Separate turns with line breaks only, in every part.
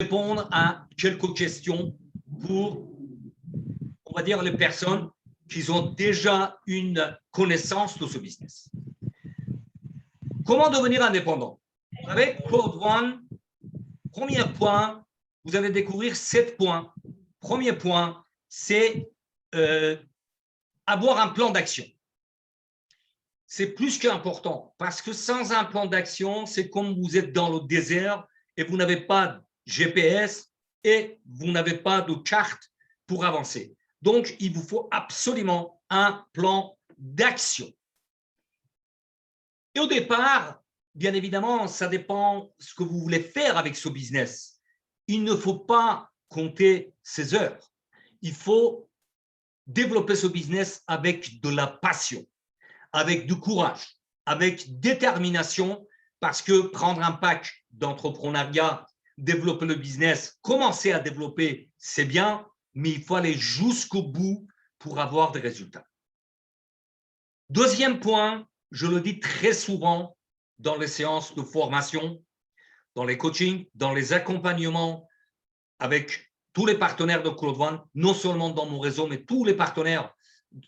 Répondre à quelques questions pour, on va dire, les personnes qui ont déjà une connaissance de ce business. Comment devenir indépendant? Avec Code One, premier point, vous allez découvrir 7 points. Premier point, c'est avoir un plan d'action. C'est plus qu'important parce que sans un plan d'action, c'est comme vous êtes dans le désert et vous n'avez pas de GPS et vous n'avez pas de carte pour avancer. Donc, il vous faut absolument un plan d'action. Et au départ, bien évidemment, ça dépend de ce que vous voulez faire avec ce business. Il ne faut pas compter ses heures. Il faut développer ce business avec de la passion, avec du courage, avec détermination, parce que prendre un pack d'entrepreneuriat, développer le business, commencer à développer, c'est bien, mais il faut aller jusqu'au bout pour avoir des résultats. Deuxième point, je le dis très souvent dans les séances de formation, dans les coachings, dans les accompagnements avec tous les partenaires de Code One, non seulement dans mon réseau, mais tous les partenaires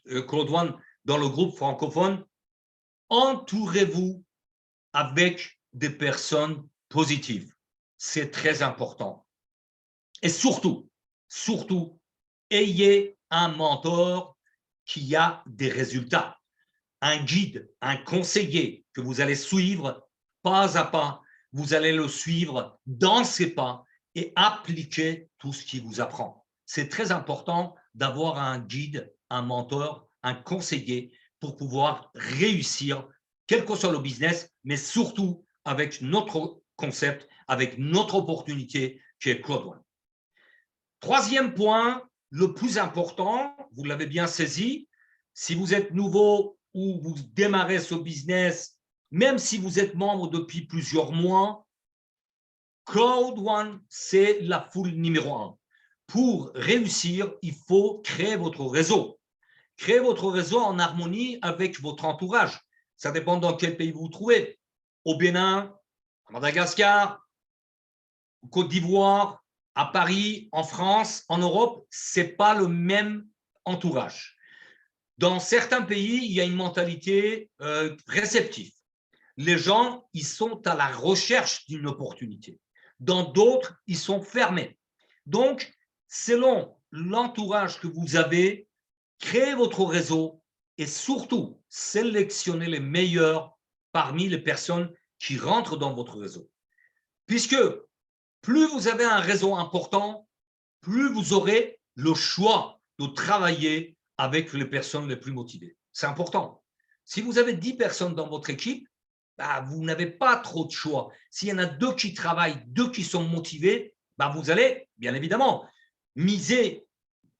de Code One dans le groupe francophone. Entourez-vous avec des personnes positives. C'est très important. Et surtout, ayez un mentor qui a des résultats, un guide, un conseiller que vous allez suivre pas à pas. Vous allez le suivre dans ses pas et appliquer tout ce qu'il vous apprend. C'est très important d'avoir un guide, un mentor, un conseiller pour pouvoir réussir, quel que soit le business, mais surtout avec notre concept, avec notre opportunité qui est Code One. Troisième point, le plus important, vous l'avez bien saisi, si vous êtes nouveau ou vous démarrez ce business, même si vous êtes membre depuis plusieurs mois, Code One, c'est la foule numéro 1. Pour réussir, il faut créer votre réseau. Créez votre réseau en harmonie avec votre entourage. Ça dépend dans quel pays vous vous trouvez. Au Bénin, à Madagascar, en Côte d'Ivoire, à Paris, en France, en Europe, ce n'est pas le même entourage. Dans certains pays, il y a une mentalité réceptive. Les gens, ils sont à la recherche d'une opportunité. Dans d'autres, ils sont fermés. Donc, selon l'entourage que vous avez, créez votre réseau et surtout, sélectionnez les meilleurs parmi les personnes qui rentrent dans votre réseau. Puisque plus vous avez un réseau important, plus vous aurez le choix de travailler avec les personnes les plus motivées. C'est important. Si vous avez 10 personnes dans votre équipe, vous n'avez pas trop de choix. S'il y en a 2 qui travaillent, 2 qui sont motivés, vous allez, bien évidemment, miser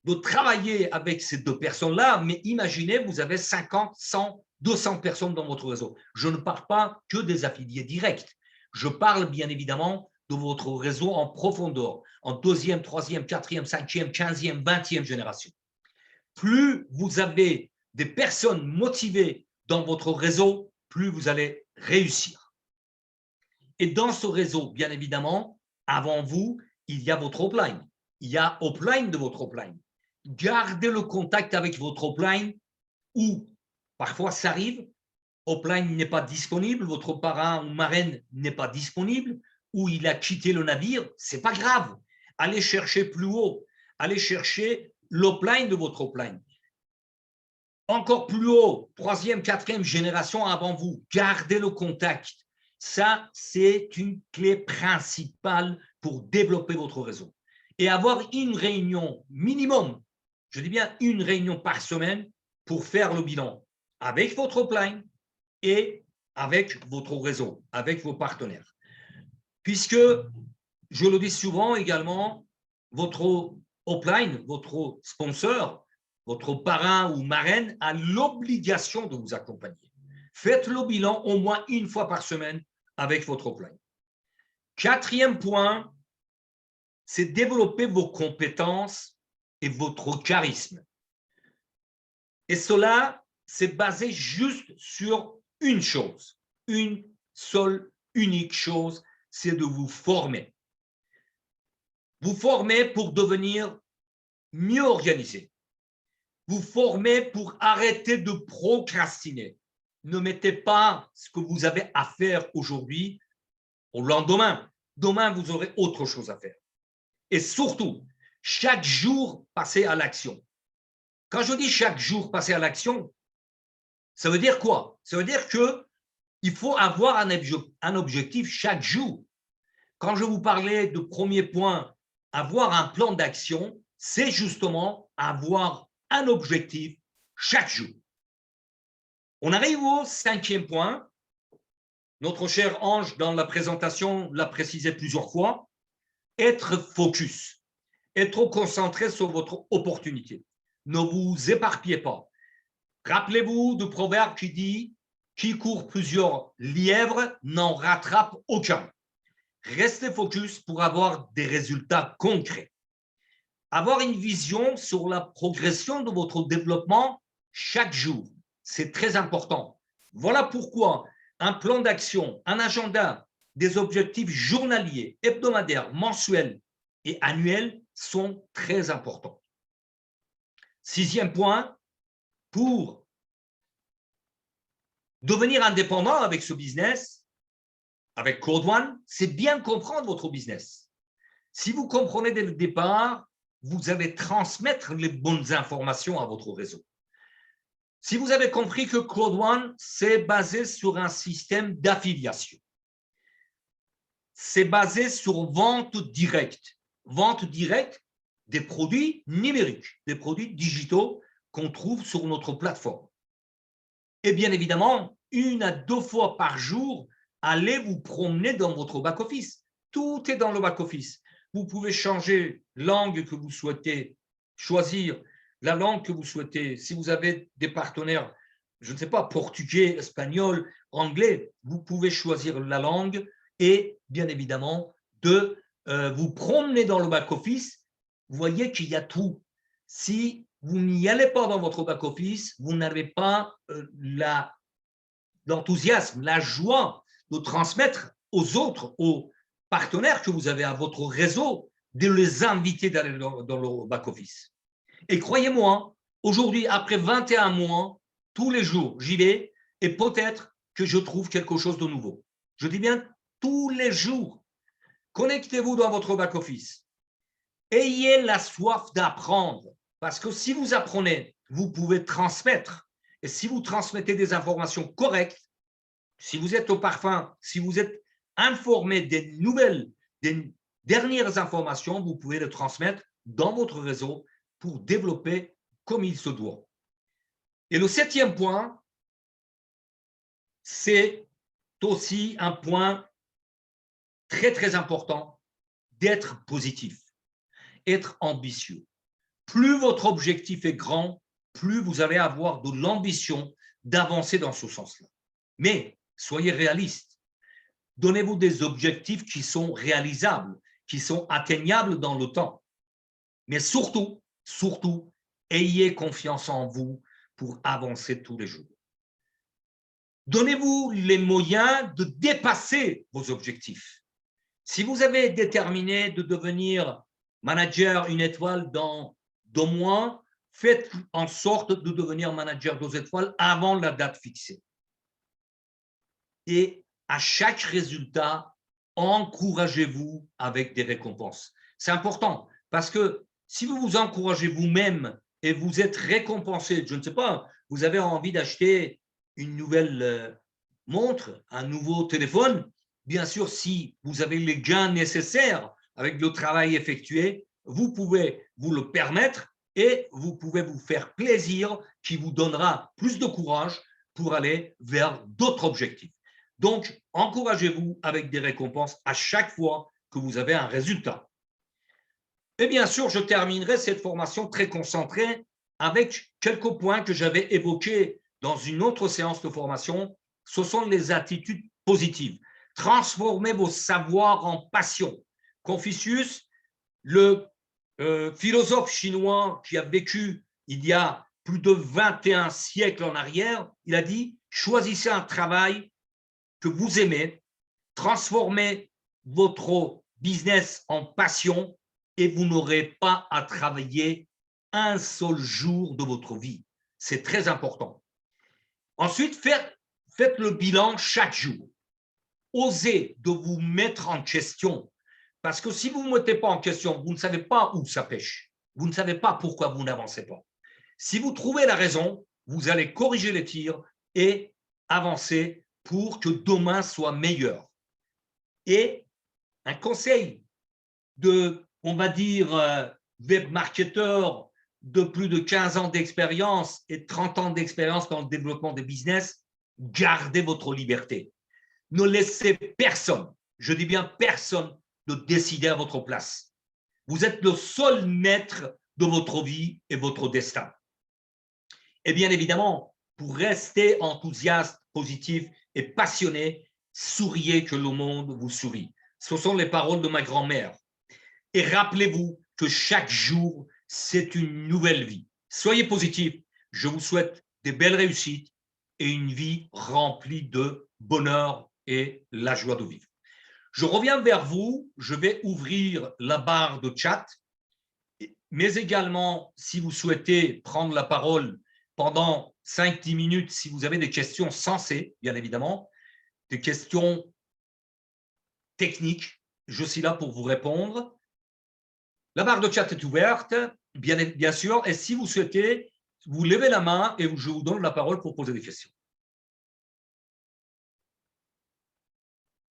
de travailler avec ces 2 personnes-là, mais imaginez, vous avez 50, 100, 200 personnes dans votre réseau. Je ne parle pas que des affiliés directs. Je parle bien évidemment de votre réseau en profondeur, en 2e, 3e, 4e, 5e, 15e, 20e génération. Plus vous avez des personnes motivées dans votre réseau, plus vous allez réussir. Et dans ce réseau, bien évidemment, avant vous, il y a votre upline. Il y a upline de votre upline. Gardez le contact avec votre upline ou parfois ça arrive, upline n'est pas disponible, votre parrain ou marraine n'est pas disponible ou il a quitté le navire, ce n'est pas grave. Allez chercher plus haut, allez chercher l'upline de votre upline. Encore plus haut, 3e, 4e génération avant vous, gardez le contact. Ça, c'est une clé principale pour développer votre réseau. Et avoir une réunion minimum, je dis bien une réunion par semaine pour faire le bilan avec votre upline et avec votre réseau, avec vos partenaires. Puisque, je le dis souvent également, votre upline, votre sponsor, votre parrain ou marraine a l'obligation de vous accompagner. Faites le bilan au moins une fois par semaine avec votre upline. 4e point, c'est développer vos compétences et votre charisme. Et cela, c'est basé juste sur une chose, une seule, unique chose, c'est de vous former. Vous formez pour devenir mieux organisé. Vous formez pour arrêter de procrastiner. Ne mettez pas ce que vous avez à faire aujourd'hui au lendemain. Demain, vous aurez autre chose à faire. Et surtout, chaque jour, passez à l'action. Quand je dis chaque jour, passer à l'action, ça veut dire quoi? Ça veut dire qu'il faut avoir un objectif chaque jour. Quand je vous parlais de premier point, avoir un plan d'action, c'est justement avoir un objectif chaque jour. On arrive au 5e point. Notre cher Ange, dans la présentation, l'a précisé plusieurs fois. Être focus, être concentré sur votre opportunité. Ne vous éparpillez pas. Rappelez-vous du proverbe qui dit « Qui court plusieurs lièvres n'en rattrape aucun ». Restez focus pour avoir des résultats concrets. Avoir une vision sur la progression de votre développement chaque jour, c'est très important. Voilà pourquoi un plan d'action, un agenda, des objectifs journaliers, hebdomadaires, mensuels et annuels sont très importants. 6e point, pour devenir indépendant avec ce business, avec Code One, c'est bien comprendre votre business. Si vous comprenez dès le départ, vous allez transmettre les bonnes informations à votre réseau. Si vous avez compris que Code One, c'est basé sur un système d'affiliation, c'est basé sur vente directe des produits numériques, des produits digitaux qu'on trouve sur notre plateforme. Et bien évidemment, 1 à 2 fois par jour, allez vous promener dans votre back-office. Tout est dans le back-office. Vous pouvez changer langue que vous souhaitez, choisir la langue que vous souhaitez. Si vous avez des partenaires, je ne sais pas, portugais, espagnol, anglais, vous pouvez choisir la langue et bien évidemment de vous promener dans le back-office. Vous voyez qu'il y a tout. Si vous n'y allez pas dans votre back-office, vous n'avez pas l'enthousiasme, la joie de transmettre aux autres, aux partenaires que vous avez à votre réseau, de les inviter d'aller dans le back-office. Et croyez-moi, aujourd'hui, après 21 mois, tous les jours, j'y vais et peut-être que je trouve quelque chose de nouveau. Je dis bien tous les jours. Connectez-vous dans votre back-office. Ayez la soif d'apprendre. Parce que si vous apprenez, vous pouvez transmettre. Et si vous transmettez des informations correctes, si vous êtes au parfum, si vous êtes informé des nouvelles, des dernières informations, vous pouvez les transmettre dans votre réseau pour développer comme il se doit. Et le 7e point, c'est aussi un point très, très important d'être positif, être ambitieux. Plus votre objectif est grand, plus vous allez avoir de l'ambition d'avancer dans ce sens-là. Mais soyez réaliste. Donnez-vous des objectifs qui sont réalisables, qui sont atteignables dans le temps. Mais surtout, ayez confiance en vous pour avancer tous les jours. Donnez-vous les moyens de dépasser vos objectifs. Si vous avez déterminé de devenir manager 1 étoile dans 2 mois, faites en sorte de devenir manager 2 étoiles avant la date fixée. Et à chaque résultat, encouragez-vous avec des récompenses. C'est important parce que si vous vous encouragez vous-même et vous êtes récompensé, je ne sais pas, vous avez envie d'acheter une nouvelle montre, un nouveau téléphone, bien sûr, si vous avez les gains nécessaires avec le travail effectué, vous pouvez vous le permettre et vous pouvez vous faire plaisir qui vous donnera plus de courage pour aller vers d'autres objectifs. Donc, encouragez-vous avec des récompenses à chaque fois que vous avez un résultat. Et bien sûr, je terminerai cette formation très concentrée avec quelques points que j'avais évoqués dans une autre séance de formation. Ce sont les attitudes positives. Transformez vos savoirs en passion. Confucius, le philosophe chinois qui a vécu il y a plus de 21 siècles en arrière, il a dit « Choisissez un travail que vous aimez, transformez votre business en passion et vous n'aurez pas à travailler un seul jour de votre vie. C'est très important. Ensuite, faites le bilan chaque jour. Osez de vous mettre en question. Parce que si vous ne vous mettez pas en question, vous ne savez pas où ça pêche. Vous ne savez pas pourquoi vous n'avancez pas. Si vous trouvez la raison, vous allez corriger les tirs et avancer pour que demain soit meilleur. Et un conseil de, on va dire, web marketeur de plus de 15 ans d'expérience et 30 ans d'expérience dans le développement des business, gardez votre liberté. Ne laissez personne, je dis bien personne, de décider à votre place. Vous êtes le seul maître de votre vie et votre destin. Et bien évidemment, pour rester enthousiaste, positif et passionné, souriez que le monde vous sourit. Ce sont les paroles de ma grand-mère. Et rappelez-vous que chaque jour, c'est une nouvelle vie. Soyez positif. Je vous souhaite des belles réussites et une vie remplie de bonheur et la joie de vivre. Je reviens vers vous. Je vais ouvrir la barre de chat. Mais également, si vous souhaitez prendre la parole pendant 5-10 minutes, si vous avez des questions sensées, bien évidemment, des questions techniques, je suis là pour vous répondre. La barre de chat est ouverte, bien sûr, et si vous souhaitez, vous levez la main et je vous donne la parole pour poser des questions.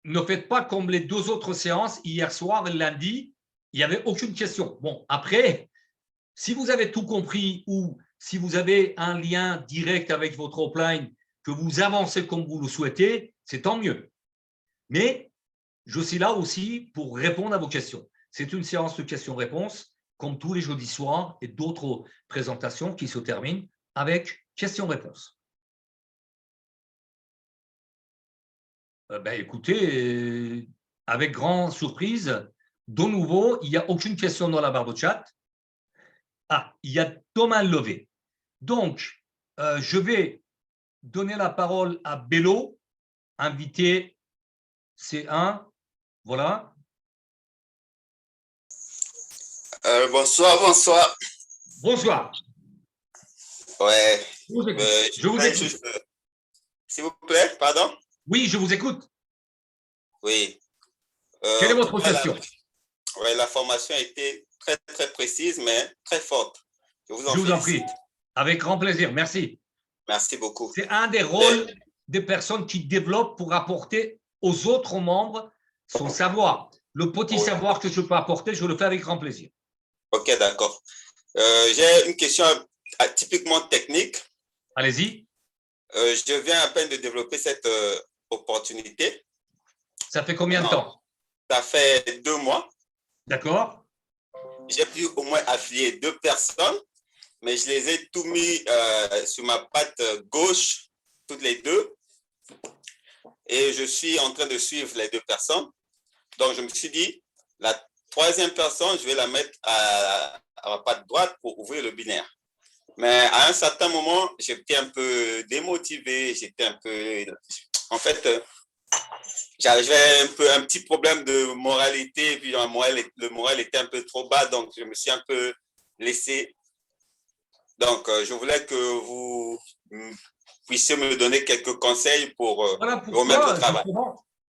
Ne faites pas comme les 2 autres séances, hier soir et lundi, il n'y avait aucune question. Bon, après, si vous avez tout compris ou si vous avez un lien direct avec votre offline, que vous avancez comme vous le souhaitez, c'est tant mieux. Mais je suis là aussi pour répondre à vos questions. C'est une séance de questions-réponses, comme tous les jeudis soirs et d'autres présentations qui se terminent avec questions-réponses. Écoutez, avec grande surprise, de nouveau, il n'y a aucune question dans la barre de chat. Ah, il y a Thomas Levé. Donc, je vais donner la parole à Bello, invité C1. Voilà.
Bonsoir, bonsoir.
Bonsoir.
Ouais.
Je vous écoute.
S'il vous plaît, pardon?
Oui, je vous écoute.
Oui.
Quelle est votre question?
Oui, la formation a été très, très précise, mais très forte. Je vous
en prie. Avec grand plaisir. Merci.
Merci beaucoup.
C'est un des rôles des personnes qui développent pour apporter aux autres membres son savoir. Le petit savoir que je peux apporter, je le fais avec grand plaisir.
Ok, d'accord. J'ai une question typiquement technique.
Allez-y.
Je viens à peine de développer cette opportunité.
Ça fait combien de temps?
Ça fait 2 mois.
D'accord.
J'ai pu au moins affilier 2 personnes, mais je les ai tout mis sur ma patte gauche, toutes les 2. Et je suis en train de suivre les 2 personnes. Donc, je me suis dit, la 3e personne, je vais la mettre à ma patte droite pour ouvrir le binaire. Mais à un certain moment, j'étais un peu démotivé, j'étais un peu… En fait, j'avais un petit problème de moralité, et puis le moral était un peu trop bas, donc je me suis un peu laissé. Donc, je voulais que vous puissiez me donner quelques conseils pour remettre au travail.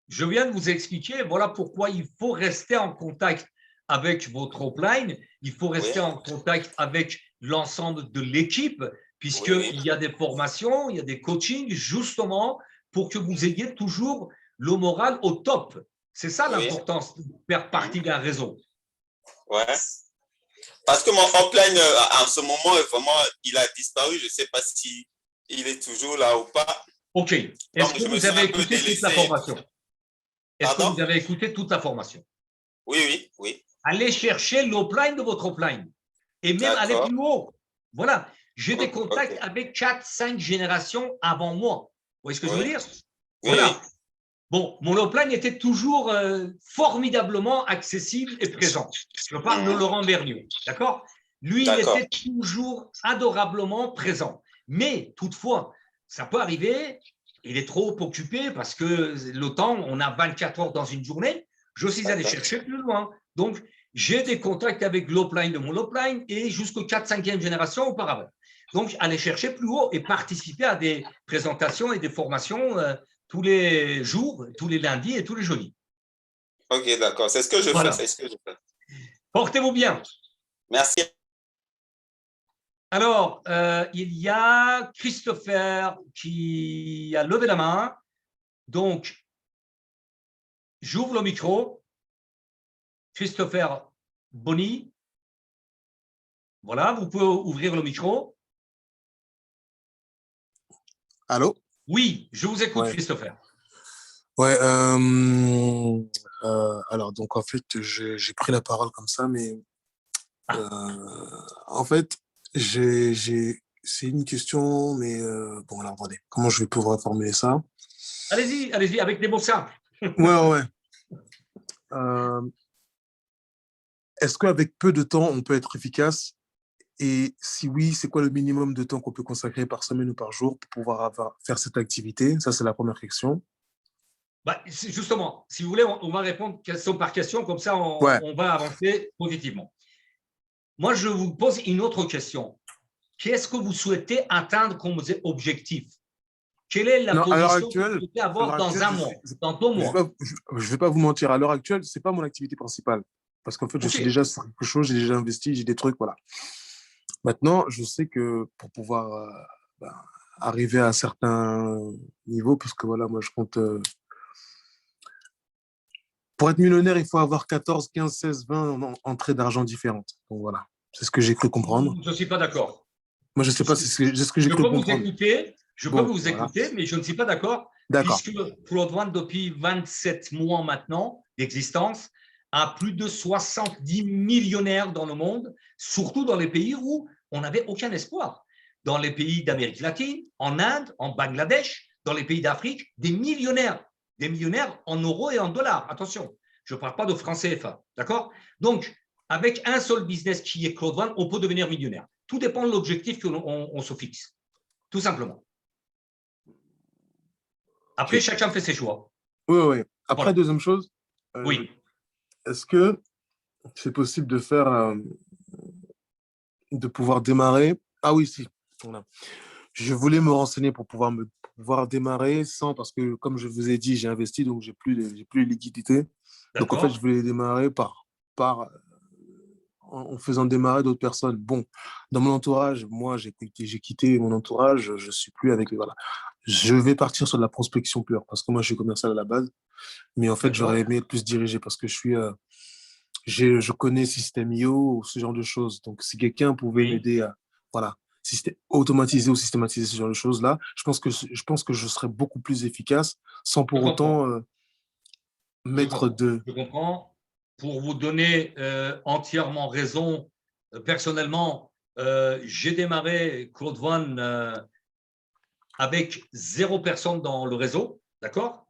Je viens de vous expliquer, voilà pourquoi il faut rester en contact avec votre offline, il faut rester en contact avec l'ensemble de l'équipe, puisqu'il y a des formations, il y a des coachings, justement, pour que vous ayez toujours le moral au top. C'est ça l'importance de faire partie d'un réseau.
Ouais. Parce que mon offline, en ce moment, vraiment, il a disparu. Je ne sais pas si il est toujours là ou pas.
OK. Est-ce que vous avez écouté toute la formation? Est-ce que vous avez écouté toute la formation?
Oui, oui.
Allez chercher l'offline de votre offline. Et même aller plus haut. Voilà. J'ai des contacts avec 4-5 générations avant moi. Vous voyez ce que je veux dire? Voilà. Bon, mon offline était toujours formidablement accessible et présent. Je parle de Laurent Vergniaud, d'accord? Lui, il était toujours adorablement présent. Mais toutefois, ça peut arriver, il est trop occupé parce que le temps, on a 24 heures dans une journée. Je suis allé chercher plus loin. Donc, j'ai des contacts avec l'upline de mon upline et jusqu'aux 4e, 5e génération auparavant. Donc, aller chercher plus haut et participer à des présentations et des formations tous les jours, tous les lundis et tous les jeudis.
Ok, d'accord. C'est ce que je
Voilà.
fais. C'est ce que je fais.
Portez-vous bien.
Merci.
Alors, il y a Christopher qui a levé la main. Donc, j'ouvre le micro. Christopher Bonny. Voilà, vous pouvez ouvrir le micro.
Allô?
Oui, je vous écoute,
Ouais.
Christopher.
Ouais, alors, donc, en fait, j'ai pris la parole comme ça, mais en fait, c'est une question, mais bon, alors, attendez, comment je vais pouvoir formuler ça?
Allez-y, allez-y, avec des mots simples.
Ouais. Est-ce qu'avec peu de temps, on peut être efficace? Et si oui, c'est quoi le minimum de temps qu'on peut consacrer par semaine ou par jour pour pouvoir faire cette activité? Ça, c'est la première question.
Bah, justement, si vous voulez, on va répondre question par question, comme ça,
Ouais.
on va avancer positivement. Moi, je vous pose une autre question. Qu'est-ce que vous souhaitez atteindre comme objectif? Quelle est la position que vous souhaitez avoir dans un mois, dans 2 mois?
Je ne vais pas vous mentir, à l'heure actuelle, ce n'est pas mon activité principale. Parce qu'en fait, je suis déjà sur quelque chose, j'ai déjà investi, j'ai des trucs, voilà. Maintenant, je sais que pour pouvoir arriver à certains niveaux, puisque voilà, moi, je compte. Pour être millionnaire, il faut avoir 14, 15, 16, 20 entrées d'argent différentes. Donc voilà, c'est ce que j'ai cru comprendre.
Je ne suis pas d'accord.
Moi, je ne sais pas, c'est ce que j'ai cru comprendre.
Je peux vous écouter, mais je ne suis pas d'accord.
D'accord.
Puisque Claude One, depuis 27 mois maintenant d'existence, a plus de 70 millionnaires dans le monde, surtout dans les pays où on n'avait aucun espoir. Dans les pays d'Amérique latine, en Inde, en Bangladesh, dans les pays d'Afrique, des millionnaires en euros et en dollars. Attention, je ne parle pas de francs CFA, d'accord? Donc, avec un seul business qui est Claude One, on peut devenir millionnaire. Tout dépend de l'objectif qu'on se fixe, tout simplement. Après, chacun fait ses choix.
Oui. Après, voilà. Deuxième chose,
oui.
Est-ce que c'est possible de pouvoir démarrer? Ah oui, si. Voilà. Je voulais me renseigner pour pouvoir démarrer parce que, comme je vous ai dit, j'ai investi, donc j'ai plus les liquidités. Donc, en fait, je voulais démarrer en faisant démarrer d'autres personnes. Bon, dans mon entourage, moi, j'ai quitté mon entourage, je suis plus avec eux. Voilà. Je vais partir sur de la prospection pure parce que moi, je suis commercial à la base. Mais en fait, j'aurais aimé être plus dirigé parce que je connais System.io ou ce genre de choses. Donc, si quelqu'un pouvait m'aider à automatiser ou systématiser ce genre de choses-là, je pense que je serais beaucoup plus efficace sans pour autant mettre de...
Je comprends. Pour vous donner entièrement raison, personnellement, j'ai démarré Claude One avec 0 personne dans le réseau, d'accord?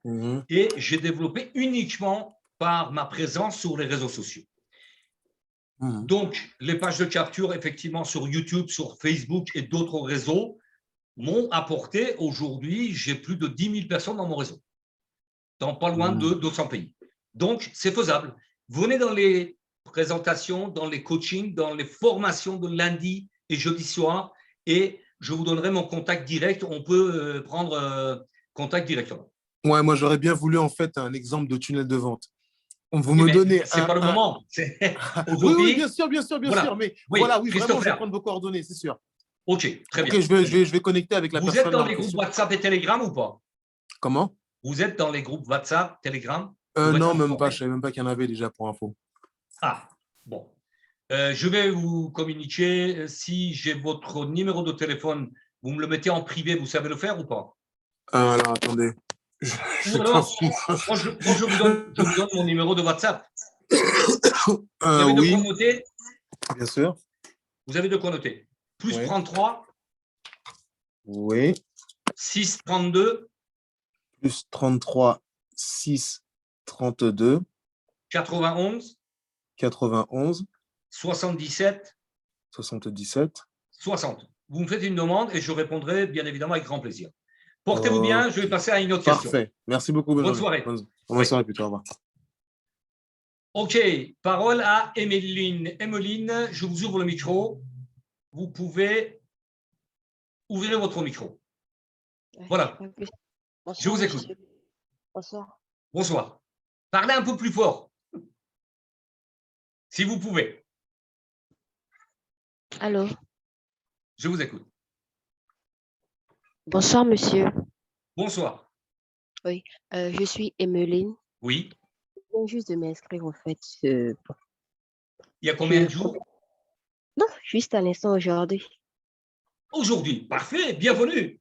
Et j'ai développé uniquement par ma présence sur les réseaux sociaux. Donc, les pages de capture, effectivement, sur YouTube, sur Facebook et d'autres réseaux m'ont apporté, aujourd'hui, j'ai plus de 10 000 personnes dans mon réseau, dans pas loin de 200 pays. Donc, c'est faisable. Venez dans les présentations, dans les coachings, dans les formations de lundi et jeudi soir et je vous donnerai mon contact direct. On peut prendre contact directement.
Ouais, moi, j'aurais bien voulu, en fait, un exemple de tunnel de vente. Vous me donnez
c'est pas le moment.
Oui, bien sûr. Mais voilà, vraiment, je vais prendre vos coordonnées, c'est sûr.
Ok, très bien.
Je vais connecter avec la personne.
Vous êtes dans les groupes WhatsApp et Telegram ou pas?
Comment?
Vous êtes dans les groupes WhatsApp, Telegram?
Non, même pas. Je ne savais même pas qu'il y en avait déjà pour info.
Ah, bon. Je vais vous communiquer. Si j'ai votre numéro de téléphone, vous me le mettez en privé, vous savez le faire ou pas?
Alors, attendez.
Moi, je vous donne mon numéro de WhatsApp. Vous avez de quoi noter?
Bien sûr.
Vous avez de quoi noter? Plus 33.
Oui.
632.
Plus 33, 6, 32.
91.
91.
77.
77.
60. Vous me faites une demande et je répondrai bien évidemment avec grand plaisir. Portez-vous bien, je vais passer à une autre question.
Parfait. Merci beaucoup.
Bonne soirée.
Bonne soirée, plutôt. Au revoir.
OK, parole à Emeline. Emeline, je vous ouvre le micro. Vous pouvez ouvrir votre micro. Voilà, je
Bonsoir,
vous écoute.
monsieur. Bonsoir.
Bonsoir. Parlez un peu plus fort, si vous pouvez.
Allô.
Je vous écoute.
Bonsoir, monsieur.
Bonsoir.
Je suis Emeline.
Oui.
Je viens juste de m'inscrire, en fait.
Il y a combien de jours?
Non, juste à l'instant aujourd'hui.
Aujourd'hui. Parfait, bienvenue.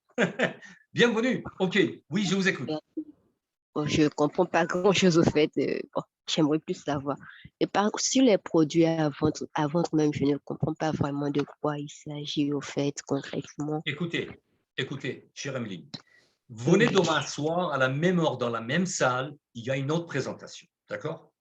Bienvenue. OK, oui, je vous écoute.
Bon, je ne comprends pas grand-chose au fait. Bon, j'aimerais plus savoir. Et sur les produits à vendre même, je ne comprends pas vraiment de quoi il s'agit au fait concrètement.
Écoutez, chère Emeline, venez demain soir à la même heure dans la même salle, il y a une autre présentation, d'accord?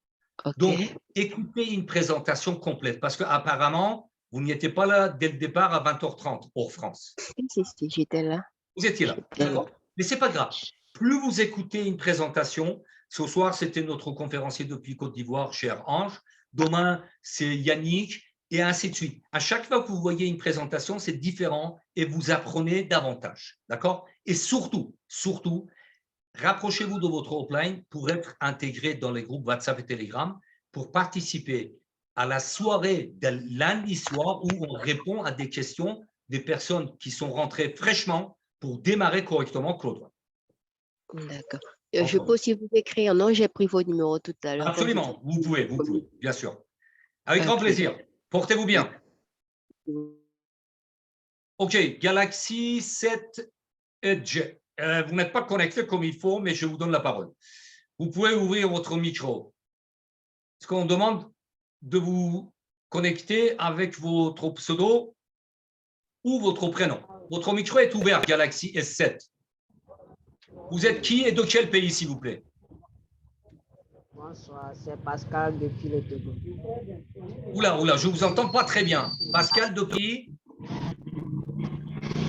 OK.
Donc, écoutez une présentation complète parce qu'apparemment, vous n'y étiez pas là dès le départ à 20h30, hors France.
Si, j'étais là.
Vous étiez là, d'accord? Mais ce n'est pas grave. Plus vous écoutez une présentation, ce soir, c'était notre conférencier depuis Côte d'Ivoire, cher Ange. Demain, c'est Yannick, et ainsi de suite. À chaque fois que vous voyez une présentation, c'est différent et vous apprenez davantage, d'accord? Et surtout, rapprochez-vous de votre hotline pour être intégré dans les groupes WhatsApp et Telegram pour participer à la soirée de lundi soir où on répond à des questions des personnes qui sont rentrées fraîchement pour démarrer correctement Claude.
D'accord. Je peux aussi vous écrire. Non, j'ai pris vos numéros tout à l'heure.
Absolument, vous pouvez, bien sûr. Avec grand plaisir. Portez-vous bien. OK, Galaxy 7 Edge. Vous n'êtes pas connecté comme il faut, mais je vous donne la parole. Vous pouvez ouvrir votre micro. Est-ce qu'on demande de vous connecter avec votre pseudo ou votre prénom? Votre micro est ouvert, Galaxy S7. Vous êtes qui et de quel pays, s'il vous plaît?
Bonsoir, c'est Pascal depuis le Togo.
Oula, je ne vous entends pas très bien. Pascal depuis?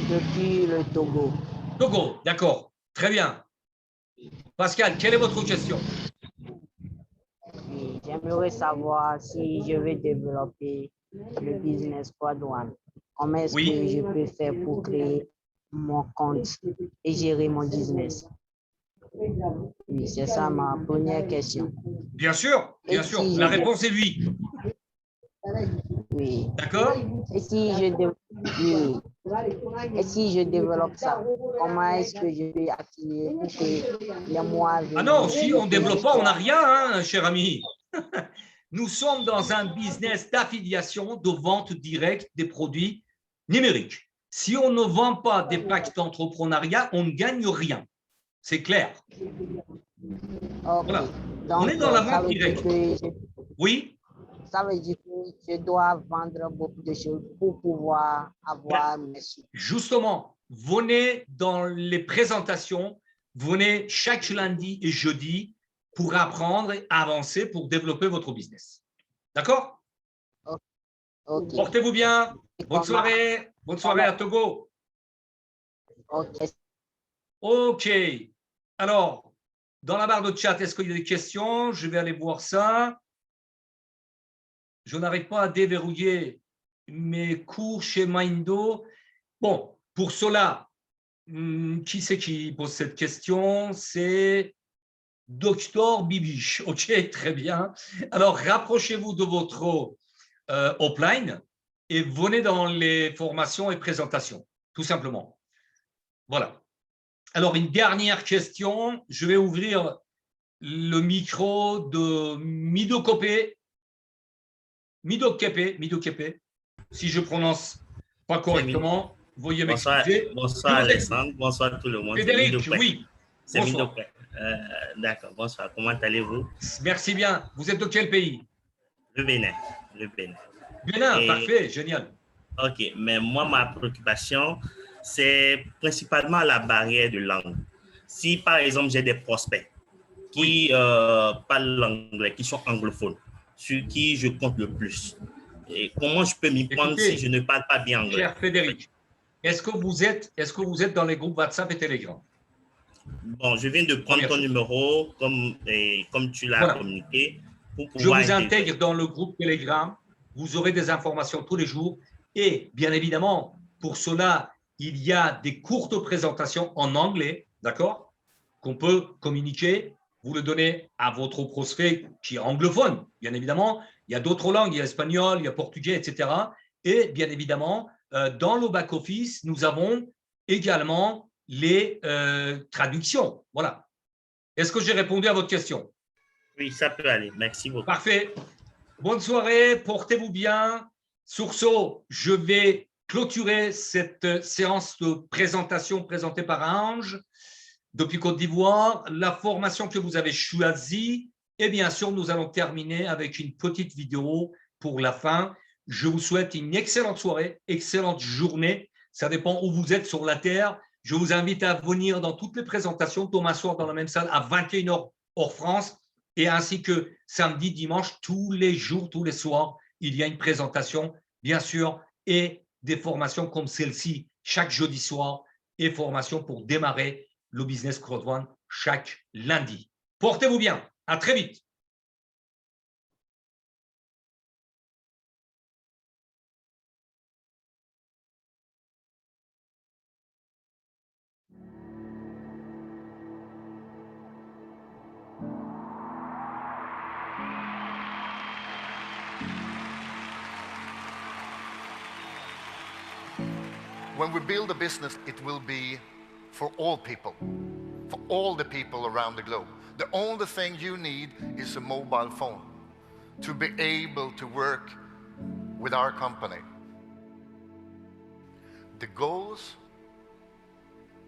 Depuis le Togo.
Togo, d'accord. Très bien. Pascal, quelle est votre question?
J'aimerais savoir si je veux développer le business Squad One. Comment est-ce que je peux faire pour créer mon compte et gérer mon business? Oui, c'est ça ma première question.
Bien sûr, la réponse est oui.
Oui.
D'accord?
Et si je développe ça, comment est-ce que je vais affilier pour que les mois viennent?
Ah non, si on ne développe pas, on n'a rien, hein, cher ami. Nous sommes dans un business d'affiliation, de vente directe des produits numériques. Si on ne vend pas des packs d'entrepreneuriat, on ne gagne rien. C'est clair.
Okay.
Voilà.
Donc,
on est dans la vente directe.
Oui? Ça veut dire que je dois vendre beaucoup de choses pour pouvoir avoir mes sous.
Justement, venez dans les présentations, venez chaque lundi et jeudi pour apprendre et avancer pour développer votre business. D'accord?
Okay.
Portez-vous bien. Bonne soirée. Bonne soirée à Togo. OK. Alors, dans la barre de chat, est-ce qu'il y a des questions? Je vais aller voir ça. Je n'arrive pas à déverrouiller mes cours chez Mindo. Bon, pour cela, qui c'est qui pose cette question? C'est Docteur Bibiche. OK, très bien. Alors, rapprochez-vous de votre offline et venez dans les formations et présentations, tout simplement. Voilà. Alors, une dernière question. Je vais ouvrir le micro de Midokopé. Midoképé, si je prononce pas correctement, veuillez m'excuser.
Bonsoir Alexandre, bonsoir tout le monde.
Frédéric, oui.
C'est Midoképé. D'accord, bonsoir. Comment allez-vous?
Merci bien. Vous êtes de quel pays?
Le Bénin.
Bénin, parfait, génial.
OK, mais moi, ma préoccupation, c'est principalement la barrière de langue. Si, par exemple, j'ai des prospects qui parlent l'anglais, qui sont anglophones, sur qui je compte le plus, et comment je peux m'y prendre si je ne parle pas bien anglais?
Cher Frédéric, est-ce que vous êtes dans les groupes WhatsApp et Telegram?
Bon, je viens de prendre ton numéro comme tu l'as communiqué. pour
Je
pouvoir
vous
intégrer.
intègre dans le groupe Telegram. Vous aurez des informations tous les jours. Et bien évidemment, pour cela, il y a des courtes présentations en anglais, d'accord, qu'on peut communiquer. Vous le donnez à votre prospect qui est anglophone, bien évidemment. Il y a d'autres langues, il y a espagnol, il y a portugais, etc. Et bien évidemment, dans le back-office, nous avons également les traductions. Voilà. Est-ce que j'ai répondu à votre question?
Oui, ça peut aller. Merci beaucoup.
Parfait. Bonne soirée, portez-vous bien. Sur ce, je vais clôturer cette séance de présentation présentée par Ange depuis Côte d'Ivoire, la formation que vous avez choisie. Et bien sûr, nous allons terminer avec une petite vidéo pour la fin. Je vous souhaite une excellente soirée, excellente journée. Ça dépend où vous êtes sur la Terre. Je vous invite à venir dans toutes les présentations demain soir dans la même salle à 21h hors France. Et ainsi que samedi, dimanche, tous les jours, tous les soirs, il y a une présentation, bien sûr, et des formations comme celle-ci chaque jeudi soir et formation pour démarrer le business crowdfund chaque lundi. Portez-vous bien. À très vite.
When we build a business, it will be for all people, for all the people around the globe. The only thing you need is a mobile phone to be able to work with our company. The goals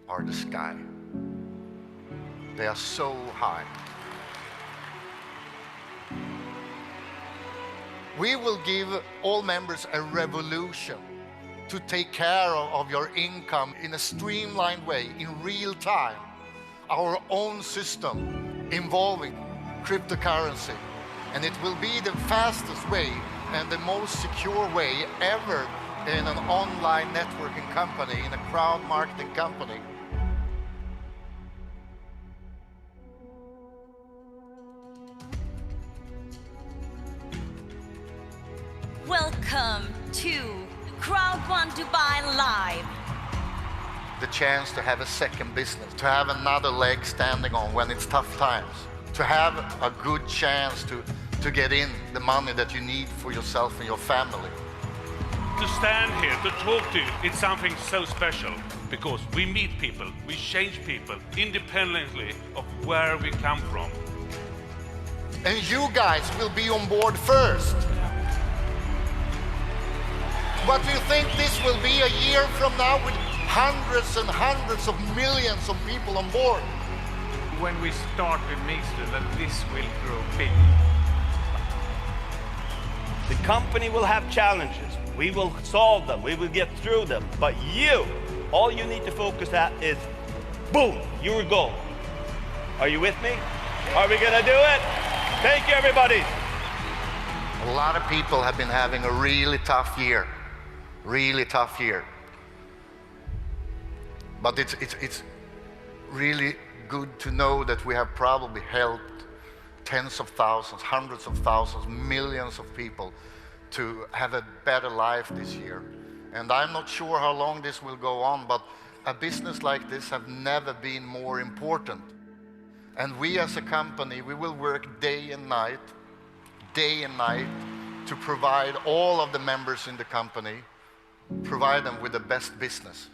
are the sky. They are so high. We will give all members a revolution to take care of your income in a streamlined way, in real time. Our own system involving cryptocurrency. And it will be the fastest way and the most secure way ever in an online networking company, in a crowd marketing company.
Welcome to Crowd1 Dubai Live.
The chance to have a second business, to have another leg standing on when it's tough times, to have a good chance to get in the money that you need for yourself and your family.
To stand here, to talk to you, it's something so special because we meet people, we change people independently of where we come from.
And you guys will be on board first. But we think this will be a year from now with hundreds and hundreds of millions of people on board.
When we start with Mixter, that this will grow big.
The company will have challenges. We will solve them. We will get through them. But you, all you need to focus at is, boom, your goal. Are you with me? Are we gonna do it? Thank you, everybody.
A lot of people have been having a really tough year. Really tough year. But it's really good to know that we have probably helped tens of thousands, hundreds of thousands, millions of people to have a better life this year. And I'm not sure how long this will go on, but a business like this have never been more important. And we as a company, we will work day and night to provide all of the members in the company, provide them with the best business.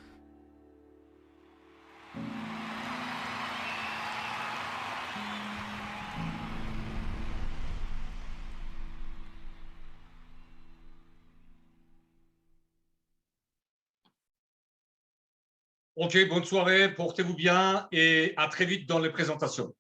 Ok, bonne soirée, portez-vous bien et à très vite dans les présentations.